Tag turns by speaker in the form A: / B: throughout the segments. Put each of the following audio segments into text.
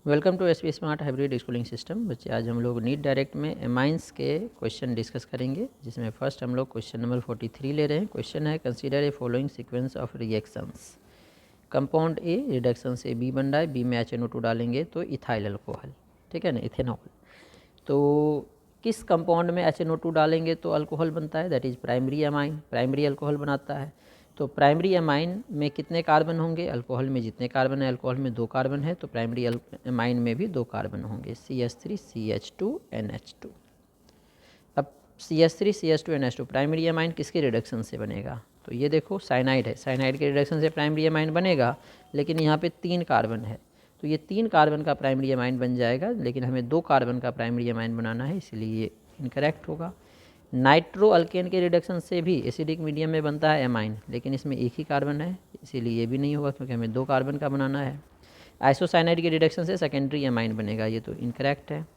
A: Welcome to SP smart hybrid schooling system. बच्चे आज हम लोग नीट डायरेक्ट में एमाइंस के क्वेश्चन डिस्कस करेंगे, जिसमें फर्स्ट हम लोग क्वेश्चन नंबर 43 ले रहे हैं। क्वेश्चन है consider a following sequence of reactions. Compound A reduction से बी बन रहा है, बी में HNO2 डालेंगे तो इथाइल अल्कोहल, ठीक है ना, इथेनॉल। तो किस कंपाउंड में HNO2 डालेंगे तो अल्कोहल बनता है, that is primary amine, primary alcohol बनाता है। तो प्राइमरी एमाइन में कितने कार्बन होंगे, अल्कोहल में जितने कार्बन है, अल्कोहल में 2 कार्बन है, तो प्राइमरी एमाइन में भी 2 कार्बन होंगे, CH3 CH2 NH2। अब CH3 CH2 NH2 primary amine किसके रिडक्शन से बनेगा, तो ये देखो साइनाइड है, साइनाइड के रिडक्शन से प्राइमरी एमाइन बनेगा, लेकिन यहाँ पे 3 कार्बन है, तो ये 3 कार्बन का प्राइमरी एमाइन बन जाएगा, लेकिन हमें 2 कार्बन का प्राइमरी एमाइन बनाना है, इसलिए ये इनकरेक्ट होगा। नाइट्रो अल्केन के रिडक्शन से भी एसिडिक मीडियम में बनता है एमाइन, लेकिन इसमें एक ही कार्बन है, इसीलिए ये भी नहीं होगा, क्योंकि हमें 2 कार्बन का बनाना है। आइसोसाइनाइड के रिडक्शन से सेकेंडरी एमाइन बनेगा, ये तो इनकरेक्ट है।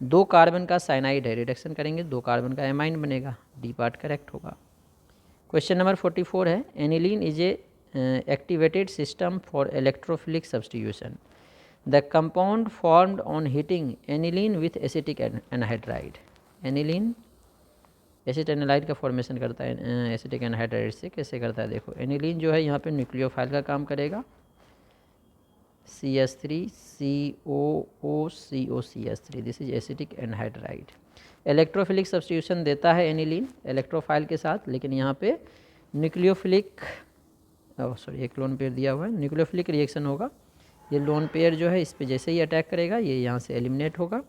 A: 2 कार्बन का साइनाइड है, रिडक्शन करेंगे 2 कार्बन का एमाइन बनेगा, डी पार्ट करेक्ट होगा। क्वेश्चन नंबर 44 है aniline is a activated system for electrophilic substitution. The compound formed on heating aniline with acetic anhydride. Aniline acid anilide का formation करता है एसिटिक एनहाइड्राइड से। कैसे करता है देखो, एनिलीन जो है यहाँ पे न्यूक्लियोफाइल का काम करेगा, CH3COOCOCH3, this is acetic anhydride. Electrophilic substitution देता है एनिलीन इलेक्ट्रोफाइल के साथ, लेकिन यहाँ पे न्यूक्लियोफिलिक एक लोन पेयर दिया हुआ है, न्यूक्लियोफिलिक रिएक्शन होगा। ये लोन पेयर जो है इस पे जैसे ही अटैक करेगा ये यहाँ से एलिमिनेट होगा।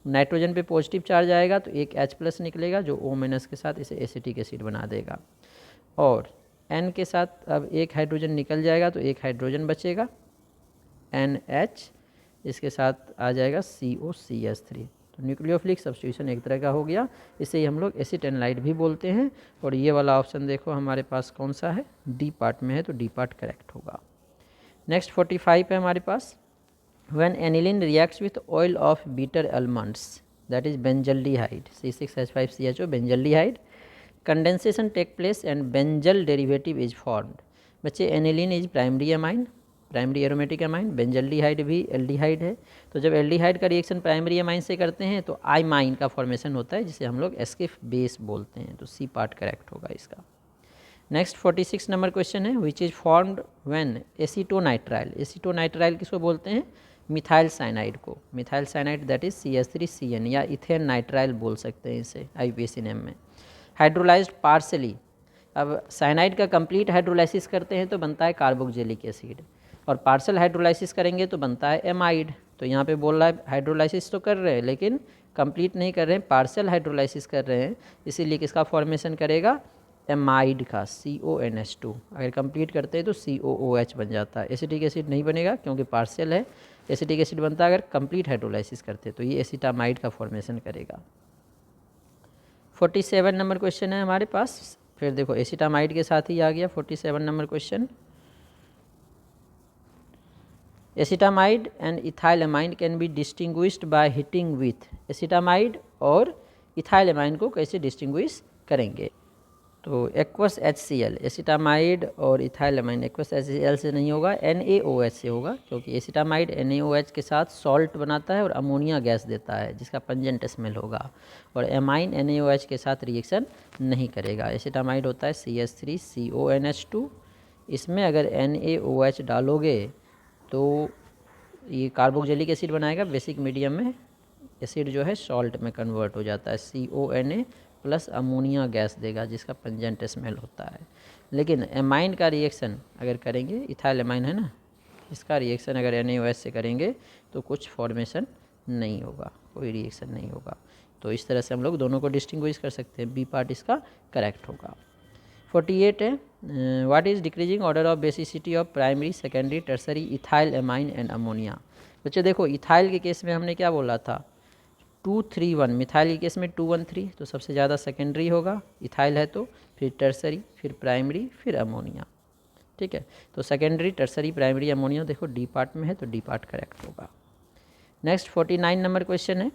A: नाइट्रोजन पे पॉजिटिव चार्ज आएगा तो एक H+ निकलेगा, जो O- के साथ इसे एसिटिक एसिड बना देगा, और N के साथ अब एक हाइड्रोजन निकल जाएगा तो एक हाइड्रोजन बचेगा NH, इसके साथ आ जाएगा COCH3। तो न्यूक्लियोफिलिक सब्स्टिट्यूशन एक तरह का हो गया, इसे ही हम लोग एसिड एनालाइड भी बोलते हैं। और ये वाला ऑप्शन देखो हमारे पास कौन सा है, डी पार्ट में है, तो डी पार्ट करेक्ट होगा। नेक्स्ट 45 है हमारे पास, when aniline reacts with oil of bitter almonds, that is benzaldehyde, C6H5CHO benzaldehyde, condensation take place and benzyl derivative is formed। बच्चे aniline is primary amine, primary aromatic amine, benzaldehyde भी aldehyde है। तो जब aldehyde का reaction primary amine से करते हैं तो आइमाइन का फॉर्मेशन होता है, जिसे हम लोग एस्किफ बेस बोलते हैं, तो सी पार्ट करेक्ट होगा इसका। नेक्स्ट 46 नंबर क्वेश्चन है, which is formed when acetonitrile. Acetonitrile किसको बोलते हैं, मिथाइल साइनाइड को, methyl cyanide that is CH3CN, या इथेन नाइट्राइल बोल सकते हैं इसे IUPAC नेम में। हाइड्रोलाइज्ड पार्सली, अब साइनाइड का कंप्लीट हाइड्रोलाइसिस करते हैं तो बनता है कार्बोक्जिलिक एसिड, और पार्सल हाइड्रोलाइसिस करेंगे तो बनता है एमाइड। तो यहाँ पे बोल रहा है हाइड्रोलाइसिस तो कर रहे हैं लेकिन कंप्लीट नहीं कर रहे हैं, पार्सल हाइड्रोलाइसिस कर रहे हैं, इसीलिए किसका फॉर्मेशन करेगा, एमाइड का, CONH2। अगर कंप्लीट करते हैं तो COOH बन जाता है, एसिटिक एसिड नहीं बनेगा क्योंकि पार्सल है, एसिटिक एसिड बनता है अगर कंप्लीट हाइड्रोलाइसिस करते हैं, तो ये एसिटामाइड का फॉर्मेशन करेगा। 47 नंबर क्वेश्चन है हमारे पास, फिर देखो एसिटामाइड के साथ ही आ गया 47 number question. Acetamide and ethyl amine can be distinguished by heating with. Acetamide और इथाइल एमाइन को कैसे डिस्टिंग्विश करेंगे, तो एक्वस HCl, एसिटामाइड और इथाइल एमाइन एक्वस HCl से नहीं होगा, NaOH से होगा, क्योंकि एसिटामाइड NaOH के साथ सॉल्ट बनाता है और अमोनिया गैस देता है, जिसका पंजेंट स्मेल होगा, और एमाइन NaOH के साथ रिएक्शन नहीं करेगा। एसिटामाइड होता है CH3CONH2, इसमें अगर NaOH डालोगे तो ये कार्बोक्जिलिक एसिड बनाएगा, बेसिक मीडियम में एसिड जो है सॉल्ट में कन्वर्ट हो जाता है, CONA प्लस अमोनिया गैस देगा, जिसका पंजेंट स्मेल होता है। लेकिन एमाइन का रिएक्शन अगर करेंगे, इथाइल एमाइन है ना, इसका रिएक्शन अगर NaOH से करेंगे तो कुछ फॉर्मेशन नहीं होगा, कोई रिएक्शन नहीं होगा। तो इस तरह से हम लोग दोनों को डिस्टिंग्विश कर सकते हैं, बी पार्ट इसका करेक्ट होगा। 48 है, what is decreasing order of basicity of primary secondary tertiary ethyl amine and ammonia. बच्चे देखो इथाइल के केस में हमने क्या बोला था, 2-3-1, मिथाइल के केस में 2-1-3, तो सबसे ज़्यादा सेकेंडरी होगा इथाइल है, तो फिर टर्सरी, फिर प्राइमरी, फिर अमोनिया, ठीक है। तो सेकेंडरी टर्सरी प्राइमरी अमोनिया देखो डी पार्ट में है, तो डी पार्ट करेक्ट होगा। नेक्स्ट 49 नंबर क्वेश्चन है,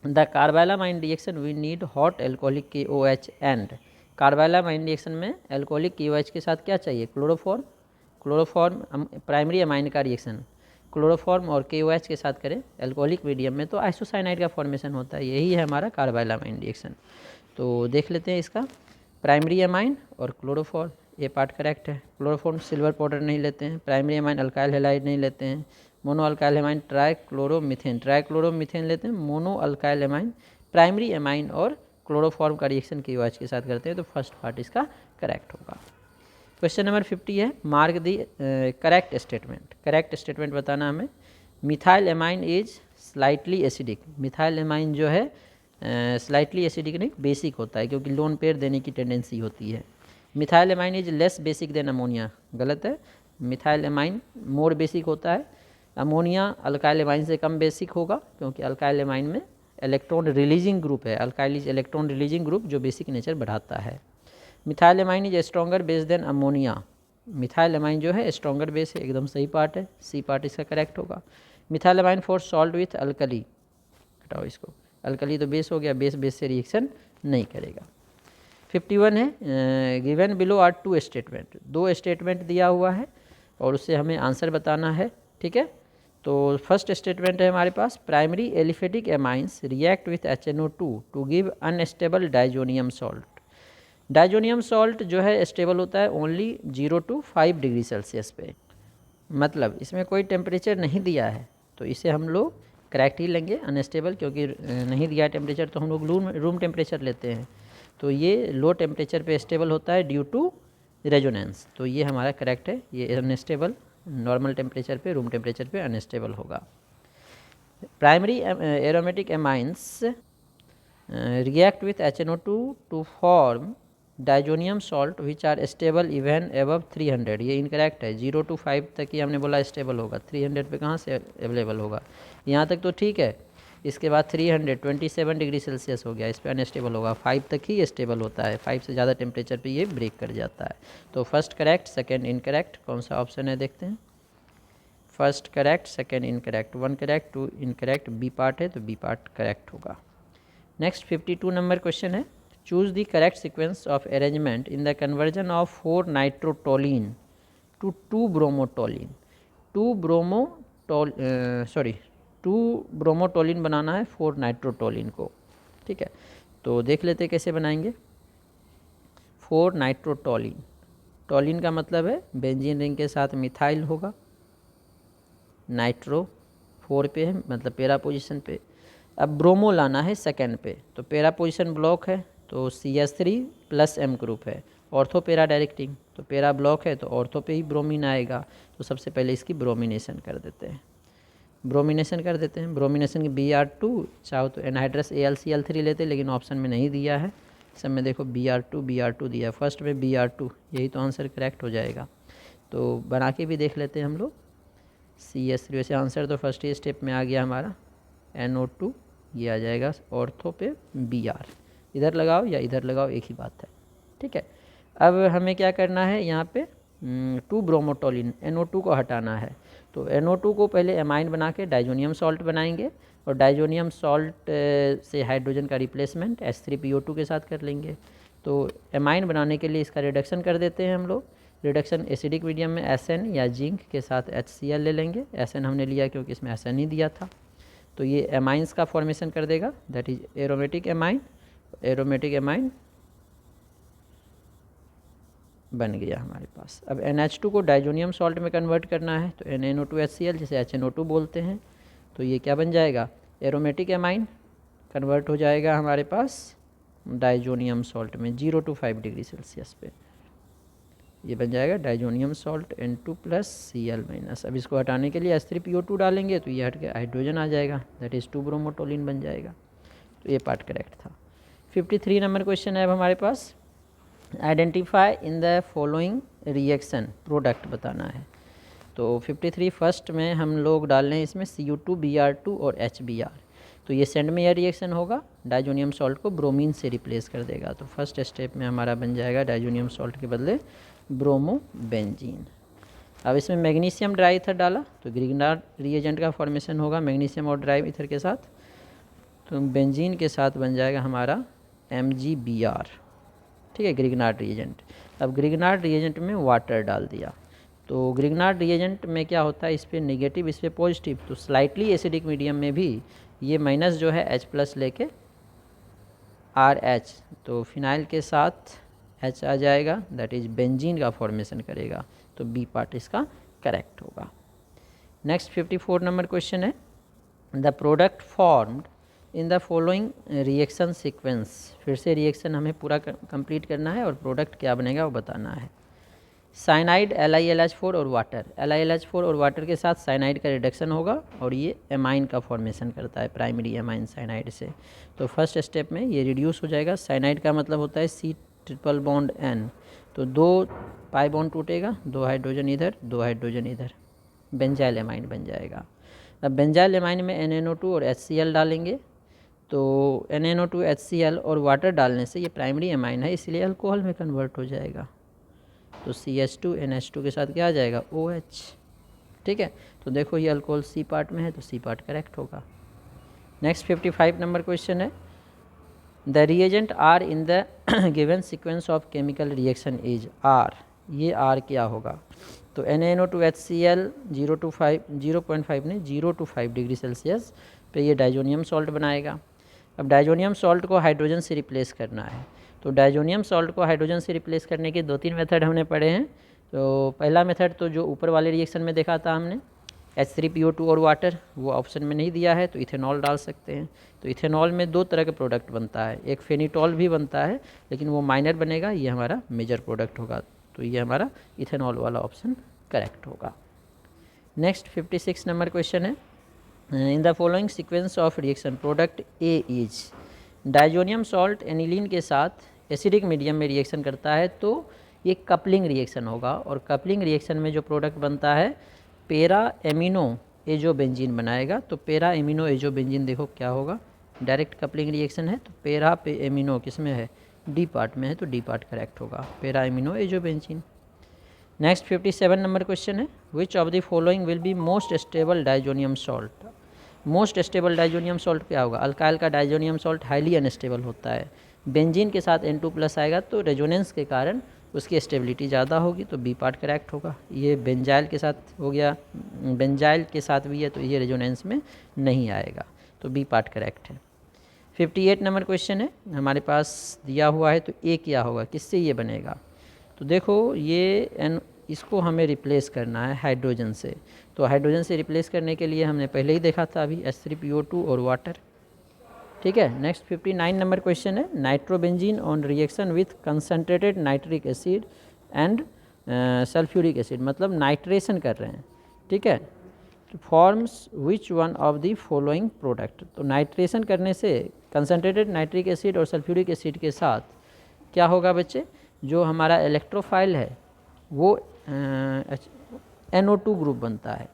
A: the carbylamine reaction we need hot alcoholic KOH and. Carbylamine reaction में एल्कोहलिक KOH के साथ क्या चाहिए, क्लोरोफॉर्म, क्लोरोफॉर्म प्राइमरी अमाइन का रिएक्शन, क्लोरोफॉर्म और KOH के साथ करें एल्कोहलिक मीडियम में तो आइसोसाइनाइड का फॉर्मेशन होता है, यही है हमारा कार्बाइलामाइन रिएक्शन। तो देख लेते हैं इसका, प्राइमरी एमाइन और क्लोरोफॉर्म, ये पार्ट करेक्ट है। क्लोरोफॉर्म सिल्वर पाउडर नहीं लेते हैं, प्राइमरी एमाइन अल्काइल हैलाइड नहीं लेते हैं, मोनो अल्काइल एमाइन ट्राइक्लोरोमीथेन लेते हैं, mono alkyl amine primary amine और क्लोरोफॉर्म का रिएक्शन KOH के साथ करते हैं, तो फर्स्ट पार्ट इसका करेक्ट होगा। क्वेश्चन नंबर 50 है, mark the correct statement. Correct statement बताना हमें। Methyl amine is slightly acidic. Methyl amine जो है स्लाइटली एसिडिक नहीं, बेसिक होता है, क्योंकि लोन पेयर देने की टेंडेंसी होती है। Methyl amine is less basic than ammonia, गलत है। मिथाइल एमाइन मोर बेसिक होता है। अमोनिया अल्काइल एमाइन से कम बेसिक होगा, क्योंकि अल्काइल एमाइन में इलेक्ट्रॉन रिलीजिंग ग्रुप है, alkyl is electron releasing group जो बेसिक नेचर बढ़ाता है। Methyl amine is stronger base than ammonia. Methyl amine जो है स्ट्रॉन्गर बेस है, एकदम सही पार्ट है, सी पार्ट इसका करेक्ट होगा। Methyl amine for salt with alkali, हटाओ इसको, अल्कली तो बेस हो गया, बेस बेस से रिएक्शन नहीं करेगा। 51 है, given below are two statement. दो स्टेटमेंट दिया हुआ है और उससे हमें आंसर बताना है, ठीक है। तो फर्स्ट स्टेटमेंट है हमारे पास, primary aliphatic amines react with HNO2 to give unstable diazonium salt. Diazonium salt जो है स्टेबल होता है ओनली 0 to 5 डिग्री सेल्सियस पे, मतलब इसमें कोई टेम्परेचर नहीं दिया है, तो इसे हम लोग करेक्ट ही लेंगे, अनस्टेबल क्योंकि नहीं दिया टेम्परेचर तो हम लोग रूम टेम्परेचर लेते हैं, तो ये लो टेम्परेचर पे स्टेबल होता है ड्यू टू रेजोनेंस, तो ये हमारा करेक्ट है। ये अनस्टेबल नॉर्मल टेम्परेचर पे, रूम टेम्परेचर पे अनस्टेबल होगा। Primary aromatic amines react with HNO2 to form diazonium salt which are stable even above 300, ये इनकरेक्ट है। 0 to 5 तक ही हमने बोला स्टेबल होगा, 300 पे कहाँ से अवेलेबल होगा, यहाँ तक तो ठीक है, इसके बाद 327 डिग्री सेल्सियस हो गया, इस पर अनस्टेबल होगा, 5 तक ही स्टेबल होता है, 5 से ज़्यादा टेम्परेचर पे ये ब्रेक कर जाता है। तो फर्स्ट करेक्ट, सेकेंड इनकरेक्ट, कौन सा ऑप्शन है देखते हैं। First correct, second incorrect, 1 correct 2 incorrect, B part है तो बी पार्ट करेक्ट होगा। नेक्स्ट 52 नंबर क्वेश्चन है, choose the correct sequence of arrangement in the conversion of 4 nitrotoluene to 2 bromotoluene. 2 bromotoluene बनाना है 4 नाइट्रोटोलिन को, ठीक है। तो देख लेते हैं कैसे बनाएंगे। 4 नाइट्रोटोलिन, टोलिन का मतलब है बेंजीन रिंग के साथ मिथाइल होगा, नाइट्रो 4 पे है मतलब पैरा पोजीशन पे। अब ब्रोमो लाना है सेकेंड पे, तो पैरा पोजीशन ब्लॉक है तो CH3 + M ग्रुप है, ऑर्थो पैरा डायरेक्टिंग, तो पैरा ब्लॉक है तो ऑर्थो पे ही ब्रोमीन आएगा, तो सबसे पहले इसकी ब्रोमिनेशन कर देते हैं। ब्रोमिनेशन की Br2, चाहो तो एनहाइड्रस AlCl3 लेते, लेकिन ऑप्शन में नहीं दिया है, सब में देखो Br2 दिया, फर्स्ट में Br2, यही तो आंसर करेक्ट हो जाएगा। तो बना के भी देख लेते हैं हम लोग। CH3, वैसे आंसर तो फर्स्ट ही स्टेप में आ गया हमारा, NO2 ये आ जाएगा ऑर्थो पे Br, इधर लगाओ या इधर लगाओ एक ही बात है, ठीक है। अब हमें क्या करना है, यहाँ पे 2 ब्रोमोटोलिन NO2 को हटाना है, तो NO2 को पहले एमाइन बना के डाइजोनियम सॉल्ट बनाएंगे, और डाइजोनियम सॉल्ट से हाइड्रोजन का रिप्लेसमेंट H3PO2 के साथ कर लेंगे। तो एमाइन बनाने के लिए इसका रिडक्शन कर देते हैं हम लोग। रिडक्शन एसिडिक मीडियम में SN या जिंक के साथ HCl ले लेंगे, SN हमने लिया क्योंकि इसमें SN ही दिया था, तो ये एमाइंस का फॉर्मेशन कर देगा, that is aromatic amine. Aromatic amine बन गया हमारे पास। अब NH2 को डाइजोनियम सॉल्ट में कन्वर्ट करना है, तो NaNO2HCl जिसे HNO2 बोलते हैं, तो ये क्या बन जाएगा, एरोमेटिक एमाइन कन्वर्ट हो जाएगा हमारे पास डाइजोनियम सॉल्ट में 0 to 5 डिग्री सेल्सियस पे, ये बन जाएगा डाइजोनियम सॉल्ट N2 + Cl-। अब इसको हटाने के लिए H3PO2 डालेंगे तो ये हट के हाइड्रोजन आ जाएगा, दैट इज़ 2 ब्रोमोटोलिन बन जाएगा, तो ये पार्ट करेक्ट था। 53 नंबर क्वेश्चन है अब हमारे पास, identify in the following reaction, product बताना है। तो 53 फर्स्ट में हम लोग डाल रहे हैं इसमें Cu2 Br2 और HBr, तो ये सेंड में यह रिएक्शन होगा, डाइजोनियम सॉल्ट को ब्रोमीन से रिप्लेस कर देगा, तो फर्स्ट स्टेप में हमारा बन जाएगा डाइजोनियम सॉल्ट के बदले ब्रोमोबेंजीन। अब इसमें मैग्नीशियम ड्राई ईथर डाला तो ग्रिग्नार्ड रिएजेंट का फॉर्मेशन होगा मैग्नीशियम और ड्राई ईथर के साथ, तो बेंजीन के साथ बन जाएगा हमारा MgBr, ठीक है, ग्रिग्नार्ड रिएजेंट। अब ग्रिग्नार्ड रिएजेंट में वाटर डाल दिया तो ग्रिग्नार्ड रिएजेंट में क्या होता है, इस पर नेगेटिव इस पर पॉजिटिव, तो स्लाइटली एसिडिक मीडियम में भी ये माइनस जो है H+ लेके RH, तो फिनाइल के साथ H आ जाएगा, दैट इज बेंजीन का फॉर्मेशन करेगा, तो बी पार्ट इसका करेक्ट होगा। नेक्स्ट 54 नंबर क्वेश्चन है, the product formed in the following reaction sequence. फिर से रिएक्शन हमें पूरा कंप्लीट करना है और प्रोडक्ट क्या बनेगा वो बताना है। साइनाइड LiLH4 और वाटर, LiLH4 और वाटर के साथ साइनाइड का रिडक्शन होगा और ये एमाइन का फॉर्मेशन करता है, प्राइमरी एमाइन साइनाइड से। तो फर्स्ट स्टेप में ये रिड्यूस हो जाएगा। साइनाइड का मतलब होता है C∧N, तो 2 पाई बॉन्ड टूटेगा, 2 हाइड्रोजन इधर 2 हाइड्रोजन इधर, बेंजाइल एमाइन बन जाएगा। अब बेंजाइल एमाइन में NaNO2 और HCl डालेंगे, तो NaNO2 HCl और वाटर डालने से ये प्राइमरी एमाइन है, इसलिए अल्कोहल में कन्वर्ट हो जाएगा। तो CH2 NH2 के साथ क्या आ जाएगा, OH। ठीक है, तो देखो ये अल्कोहल C पार्ट में है, तो C पार्ट करेक्ट होगा। नेक्स्ट 55 नंबर क्वेश्चन है, the reagent R in the given sequence of chemical reaction is R, ये R क्या होगा। तो NaNO2 HCl 0 to 5 degree Celsius पे ये डाइजोनियम सॉल्ट बनाएगा। अब डाइजोनियम सॉल्ट को हाइड्रोजन से रिप्लेस करना है, तो डाइजोनियम सॉल्ट को हाइड्रोजन से रिप्लेस करने के 2-3 मेथड हमने पढ़े हैं। तो पहला मेथड तो जो ऊपर वाले रिएक्शन में देखा था हमने, H3PO2 और वाटर, वो ऑप्शन में नहीं दिया है, तो इथेनॉल डाल सकते हैं। तो इथेनॉल में 2 तरह के प्रोडक्ट बनता है, एक फेनिटॉल भी बनता है लेकिन वो माइनर बनेगा, ये हमारा मेजर प्रोडक्ट होगा, तो ये हमारा इथेनॉल वाला ऑप्शन करेक्ट होगा। नेक्स्ट 56 नंबर क्वेश्चन है, इन the following sequence of reaction product A is, diazonium salt aniline के साथ एसिडिक मीडियम में रिएक्शन करता है, तो ये कपलिंग रिएक्शन होगा, और कपलिंग रिएक्शन में जो प्रोडक्ट बनता है पेरा एमिनो एजोबेंजीन बनाएगा। तो पेरा एमिनो एजोबेंजीन देखो क्या होगा, डायरेक्ट कपलिंग रिएक्शन है, तो पेरा पे एमिनो किस में है, डी पार्ट में है, तो डी पार्ट करेक्ट होगा, para amino azobenzene. Next 57 number question है, which of the following will be most stable diazonium salt. Most stable diazonium salt क्या होगा, अल्काइल का डाइजोनियम सॉल्ट हाईली अनस्टेबल होता है, बेंजीन के साथ N2+ आएगा, तो रेजोनेंस के कारण उसकी स्टेबिलिटी ज़्यादा होगी, तो बी पार्ट करेक्ट होगा। ये बेंजाइल के साथ हो गया, बेंजाइल के साथ भी है, तो ये रेजोनेंस में नहीं आएगा, तो बी पार्ट करेक्ट है। 58 नंबर क्वेश्चन है, हमारे पास दिया हुआ है, तो ए क्या होगा, किससे ये बनेगा। तो देखो ये इसको हमें रिप्लेस करना है हाइड्रोजन से, तो हाइड्रोजन से रिप्लेस करने के लिए हमने पहले ही देखा था अभी H3PO2 और वाटर। ठीक है, नेक्स्ट 59 नंबर क्वेश्चन है, nitrobenzene on reaction with concentrated nitric acid and sulphuric acid, मतलब नाइट्रेशन कर रहे हैं। ठीक है, तो forms which one of the following product, तो नाइट्रेशन करने से कंसनट्रेटेड नाइट्रिक एसिड और सल्फ्यूरिक एसिड के साथ क्या होगा बच्चे, जो हमारा इलेक्ट्रोफाइल है वो NO2 ग्रुप बनता है,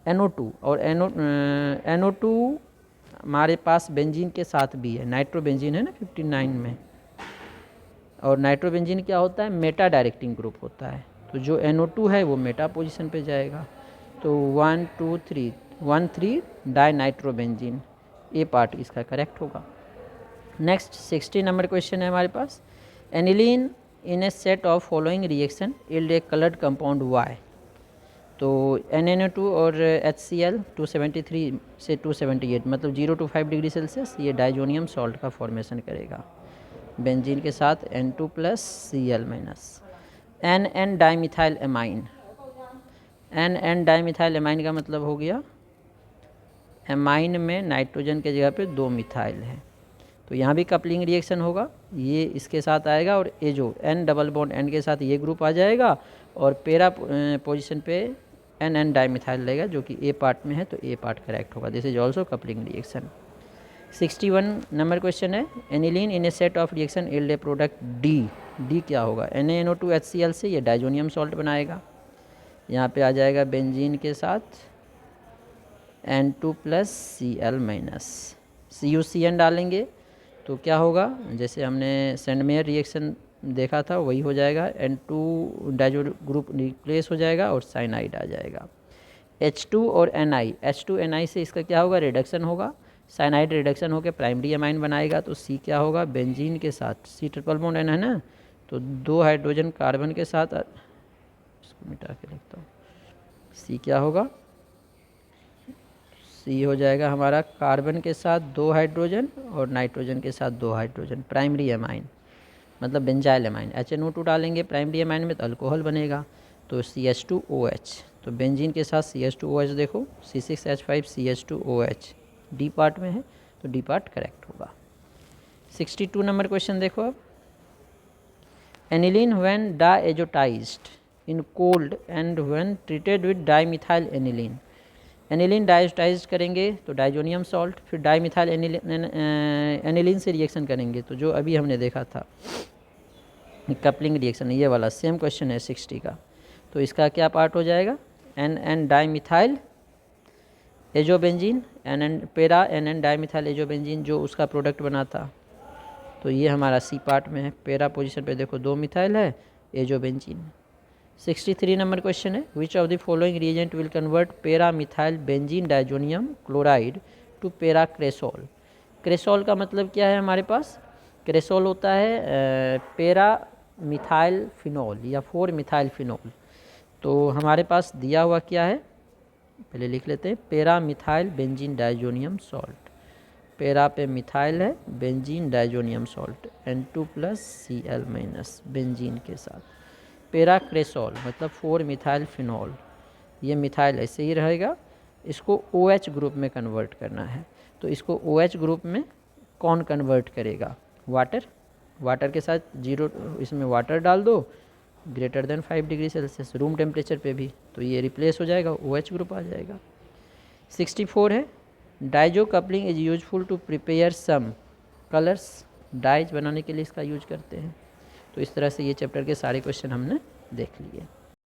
A: NO2, और NO2 हमारे पास बेंजीन के साथ भी है, नाइट्रोबेंजीन है ना 59 में, और नाइट्रोबेंजीन क्या होता है, मेटा डायरेक्टिंग ग्रुप होता है, तो जो NO2 है वो मेटा पोजीशन पे जाएगा, तो 1 2 3 1 3 डाई नाइट्रोबेंजीन, ए पार्ट इसका करेक्ट होगा। नेक्स्ट 60 नंबर क्वेश्चन है हमारे पास, aniline in a set of following reaction yield a coloured compound Y, तो NaNO2 और HCl 273 से 278, मतलब 0 to 5 डिग्री सेल्सियस, ये डाइजोनियम सॉल्ट का फॉर्मेशन करेगा, बेंजीन के साथ N2+ Cl-, NN dimethyl amine, NN dimethyl amine का मतलब हो गया एमाइन में नाइट्रोजन के जगह पे 2 मिथाइल है, तो यहाँ भी कपलिंग रिएक्शन होगा, ये इसके साथ आएगा, और ये जो N डबल बॉन्ड N के साथ ये ग्रुप आ जाएगा, और पेरा पोजीशन पे NN डाइमिथाइल लेगा, जो कि ए पार्ट में है, तो ए पार्ट करेक्ट होगा, this is also coupling reaction. 61 number question है, aniline in a set of reaction yield a product D क्या होगा, NaNO2 HCl से ये डाइजोनियम सॉल्ट बनाएगा, यहाँ पे आ जाएगा बेंजीन के साथ N2+ Cl-, CuCN डालेंगे, तो क्या होगा, जैसे हमने सेंडमेयर रिएक्शन देखा था वही हो जाएगा, N2 डाइजो ग्रुप रिप्लेस हो जाएगा और साइनाइड आ जाएगा। H2 और Ni, H2Ni से इसका क्या होगा, रिडक्शन होगा, साइनाइड रिडक्शन होकर प्राइमरी एमाइन बनाएगा, तो C क्या होगा, बेंजीन के साथ C∧N है ना, तो 2 हाइड्रोजन कार्बन के साथ, इसको मिटा के लिखता हूँ, सी क्या होगा, सी हो जाएगा हमारा कार्बन के साथ 2 हाइड्रोजन और नाइट्रोजन के साथ 2 हाइड्रोजन, प्राइमरी एमाइन मतलब बेंजाइल एमाइन। HNO2 डालेंगे प्राइमरी एमाइन में तो अल्कोहल बनेगा, तो CH2OH, तो बेंजीन के साथ CH2OH देखो, C6H5CH2OH डी पार्ट में है, तो डी पार्ट करेक्ट होगा। 62 नंबर क्वेश्चन देखो अब, aniline when diazotized in cold and when treated with dimethyl aniline, aniline diazotize करेंगे तो डाइजोनियम सॉल्ट, फिर डाईमिथाइल एनिलीन से रिएक्शन करेंगे तो जो अभी हमने देखा था कपलिंग रिएक्शन, ये वाला सेम क्वेश्चन है 60 का, तो इसका क्या पार्ट हो जाएगा, एन डाईमिथाइल एजोबेंजीन, एन पेरा एन डाईमिथाइल एजोबेंजीन जो उसका प्रोडक्ट बना था, तो ये हमारा सी पार्ट में है। पेरा पोजीशन पे देखो 2 मिथाइल है, एजोबेंजीन। 63 नंबर क्वेश्चन है, which of the following reagent will convert para methyl benzene diazonium chloride to para cresol. Cresol का मतलब क्या है हमारे पास, क्रेसोल होता है पेरा मिथाइल फिनोल या 4 मिथाइल फिनोल। तो हमारे पास दिया हुआ क्या है, पहले लिख लेते हैं, पेरा मिथाइल बेंजीन डाइजोनियम सॉल्ट, पेरा पे मिथाइल है, benzene diazonium salt N2+Cl- benzene के साथ, पेरा क्रेसोल मतलब 4 मिथाइल फिनोल, ये मिथाइल ऐसे ही रहेगा, इसको OH ग्रुप में कन्वर्ट करना है, तो इसको OH ग्रुप में कौन कन्वर्ट करेगा, वाटर, वाटर के साथ 0 इसमें वाटर डाल दो greater than 5 degree Celsius room temperature पे भी, तो ये रिप्लेस हो जाएगा, OH ग्रुप आ जाएगा। 64 है, diazo coupling is useful to prepare some colours, dyes बनाने के लिए इसका यूज करते हैं। तो इस तरह से ये चैप्टर के सारे क्वेश्चन हमने देख लिए।